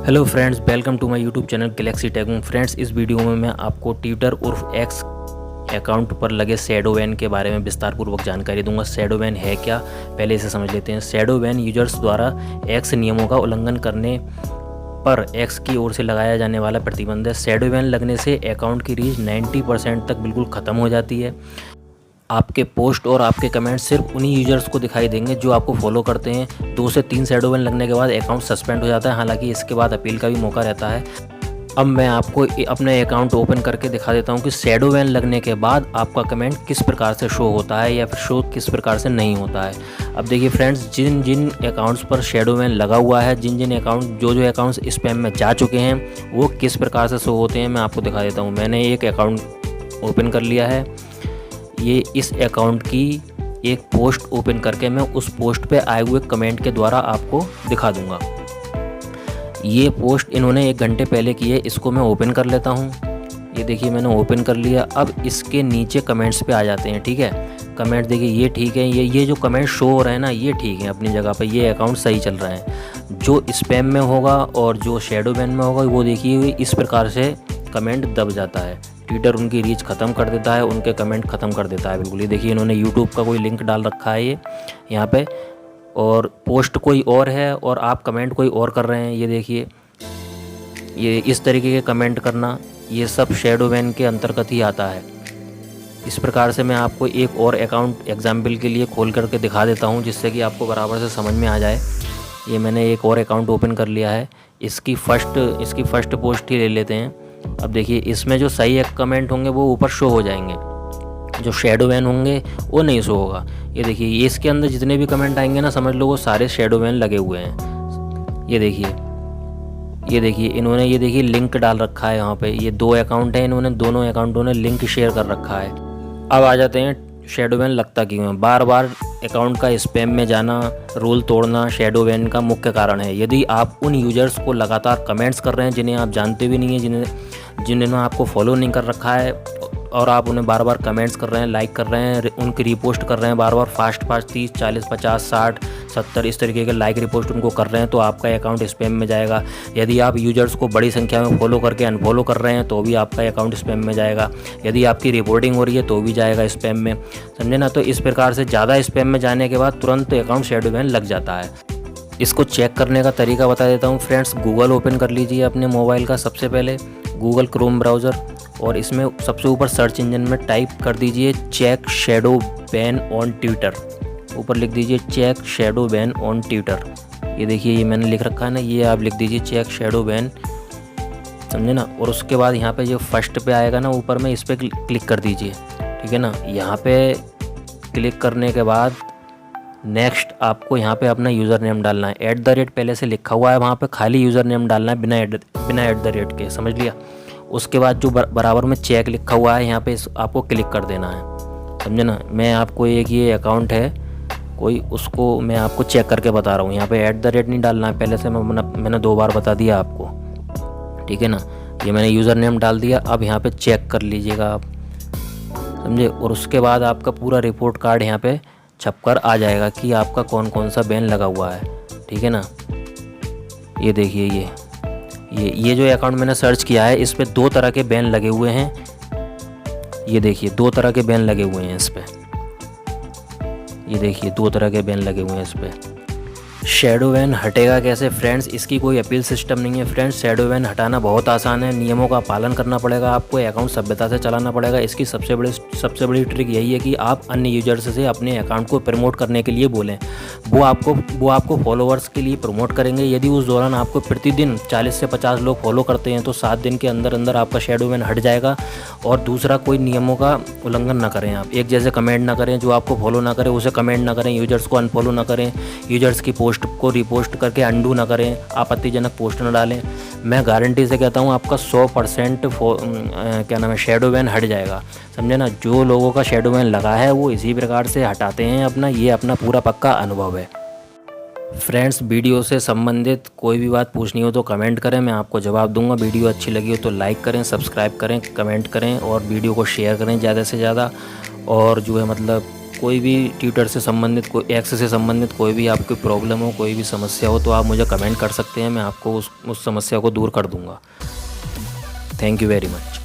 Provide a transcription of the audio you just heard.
Hello friends, welcome to my YouTube channel Galaxy Tech. Friends, इस video में मैं आपको ट्विटर उर्फ एक्स अकाउंट पर लगे शैडो बैन के बारे में विस्तारपूर्वक जानकारी दूंगा। शैडो बैन है क्या, पहले इसे समझ लेते हैं। शैडो बैन यूजर्स द्वारा एक्स नियमों का उल्लंघन करने पर एक्स की ओर से लगाया जाने वाला प्रतिबंध है। शैडो बैन लगने से अकाउंट की रीच 90% तक बिल्कुल ख़त्म हो जाती है। आपके पोस्ट और आपके कमेंट सिर्फ उन्हीं यूजर्स को दिखाई देंगे जो आपको फॉलो करते हैं। 2 से 3 शैडो बैन लगने के बाद अकाउंट सस्पेंड हो जाता है, हालांकि इसके बाद अपील का भी मौका रहता है। अब मैं आपको अपने अकाउंट ओपन करके दिखा देता हूं कि शैडो बैन लगने के बाद आपका कमेंट किस प्रकार से शो होता है या फिर शो किस प्रकार से नहीं होता है। अब देखिए फ्रेंड्स, जिन जिन अकाउंट्स पर शैडो बैन लगा हुआ है, जिन जिन अकाउंट जो अकाउंट्स स्पैम में जा चुके हैं, वो किस प्रकार से शो होते हैं मैं आपको दिखा देता हूँ। मैंने एक अकाउंट ओपन कर लिया है। ये इस अकाउंट की एक पोस्ट ओपन करके मैं उस पोस्ट पे आए हुए कमेंट के द्वारा आपको दिखा दूंगा। ये पोस्ट इन्होंने 1 घंटे पहले की है, इसको मैं ओपन कर लेता हूँ। ये देखिए मैंने ओपन कर लिया। अब इसके नीचे कमेंट्स पे आ जाते हैं, ठीक है। कमेंट देखिए, ये ठीक है, ये जो कमेंट शो हो रहे हैं ना, ये ठीक है अपनी जगह पर, ये अकाउंट सही चल रहा है। जो स्पैम में होगा और जो शैडो बैन में होगा, वो देखिए इस प्रकार से कमेंट दब जाता है। ट्विटर उनकी रीच ख़त्म कर देता है, उनके कमेंट ख़त्म कर देता है बिल्कुल। ये देखिए इन्होंने यूट्यूब का कोई लिंक डाल रखा है ये यहाँ पे, और पोस्ट कोई और है और आप कमेंट कोई और कर रहे हैं। ये देखिए, ये इस तरीके के कमेंट करना, ये सब शैडो बैन के अंतर्गत ही आता है। इस प्रकार से मैं आपको एक और अकाउंट एग्जाम्पल के लिए खोल करके दिखा देता हूँ, जिससे कि आपको बराबर से समझ में आ जाए। ये मैंने एक और अकाउंट ओपन कर लिया है। इसकी फर्स्ट पोस्ट ही ले लेते हैं। अब देखिए, इसमें जो सही कमेंट होंगे वो ऊपर शो हो जाएंगे, जो शैडो बैन होंगे वो नहीं शो होगा। ये देखिए, ये इसके अंदर जितने भी कमेंट आएंगे ना, समझ लो वो सारे शैडो बैन लगे हुए हैं। ये देखिए इन्होंने ये देखिए लिंक डाल रखा है यहाँ पे। ये 2 अकाउंट हैं, इन्होंने दोनों अकाउंटों ने लिंक शेयर कर रखा है। अब आ जाते हैं शैडो बैन लगता क्यों है। बार बार अकाउंट का स्पैम में जाना, रूल तोड़ना शैडो बैन का मुख्य कारण है। यदि आप उन यूजर्स को लगातार कमेंट्स कर रहे हैं जिन्हें आप जानते भी नहीं हैं, जिन्होंने आपको फॉलो नहीं कर रखा है, और आप उन्हें बार बार कमेंट्स कर रहे हैं, लाइक कर रहे हैं, उनकी रिपोस्ट कर रहे हैं बार बार फास्ट 30, 40, 50, 60, 70 इस तरीके के लाइक रिपोस्ट उनको कर रहे हैं, तो आपका अकाउंट स्पैम में जाएगा। यदि आप यूजर्स को बड़ी संख्या में फॉलो करके अनफॉलो कर रहे हैं तो भी आपका अकाउंट स्पैम में जाएगा। यदि आपकी रिपोर्टिंग हो रही है तो भी जाएगा स्पैम में, समझे ना। तो इस प्रकार से ज़्यादा स्पैम में जाने के बाद तुरंत अकाउंट शैडो बैन लग जाता है। इसको चेक करने का तरीका बता देता हूँ फ्रेंड्स। गूगल ओपन कर लीजिए अपने मोबाइल का, सबसे पहले गूगल क्रोम ब्राउज़र, और इसमें सबसे ऊपर सर्च इंजन में टाइप कर दीजिए check shadow ban on Twitter. ऊपर लिख दीजिए check shadow ban on Twitter. ये देखिए, ये मैंने लिख रखा है ना, ये आप लिख दीजिए चेक शैडो बैन, समझे ना। और उसके बाद यहाँ पे जो फर्स्ट पे आएगा ना ऊपर में, इस पर क्लिक कर दीजिए, ठीक है ना। यहाँ पे क्लिक करने के बाद नेक्स्ट आपको यहाँ पे अपना यूज़र नेम डालना है। @ पहले से लिखा हुआ है, वहाँ पे खाली यूज़र नेम डालना है बिना @ के, समझ लिया। उसके बाद जो बराबर में चेक लिखा हुआ है यहाँ पे आपको क्लिक कर देना है, समझे ना। मैं आपको एक ये अकाउंट है कोई, उसको मैं आपको चेक करके बता रहा हूँ। यहाँ पे @ नहीं डालना है, पहले से मैंने 2 बार बता दिया आपको, ठीक है ना। ये मैंने यूज़र नेम डाल दिया। अब यहाँ पे चेक कर लीजिएगा आप, समझे। और उसके बाद आपका पूरा रिपोर्ट कार्ड यहाँ पे छपकर आ जाएगा कि आपका कौन कौन सा बैन लगा हुआ है, ठीक है ना। ये देखिए, ये जो अकाउंट मैंने सर्च किया है, इस पे 2 तरह के बैन लगे हुए हैं। ये देखिए 2 तरह के बैन लगे हुए हैं इस पे। ये देखिए 2 तरह के बैन लगे हुए हैं इस पे। शैडो बैन हटेगा कैसे फ्रेंड्स, इसकी कोई अपील सिस्टम नहीं है फ्रेंड्स। शैडो बैन हटाना बहुत आसान है, नियमों का पालन करना पड़ेगा आपको, अकाउंट सभ्यता से चलाना पड़ेगा। इसकी सबसे बड़ी ट्रिक यही है कि आप अन्य यूजर्स से अपने अकाउंट को प्रमोट करने के लिए बोलें। वो आपको फॉलोअर्स के लिए प्रमोट करेंगे। यदि उस दौरान आपको प्रतिदिन 40 से 50 लोग फॉलो करते हैं तो 7 दिन के अंदर अंदर आपका शैडो बैन हट जाएगा। और दूसरा, कोई नियमों का उल्लंघन ना करें आप। एक जैसे कमेंट ना करें, जो आपको फॉलो ना करें उसे कमेंट ना करें, यूजर्स को अनफॉलो ना करें, यूजर्स की पोस्ट को रिपोस्ट करके अंडू ना करें, आपत्तिजनक पोस्ट ना डालें। मैं गारंटी से कहता हूँ आपका 100% क्या नाम है शैडो बैन हट जाएगा, समझे ना। जो लोगों का शैडो बैन लगा है वो इसी प्रकार से हटाते हैं अपना, ये अपना पूरा पक्का अनुभव है। फ्रेंड्स, वीडियो से संबंधित कोई भी बात पूछनी हो तो कमेंट करें, मैं आपको जवाब दूंगा। वीडियो अच्छी लगी हो तो लाइक करें, सब्सक्राइब करें, कमेंट करें और वीडियो को शेयर करें ज़्यादा से ज़्यादा। और जो है मतलब कोई भी ट्विटर से संबंधित, कोई एक्स से संबंधित कोई भी आपकी प्रॉब्लम हो, कोई भी समस्या हो, तो आप मुझे कमेंट कर सकते हैं, मैं आपको उस समस्या को दूर कर दूँगा। Thank you very much.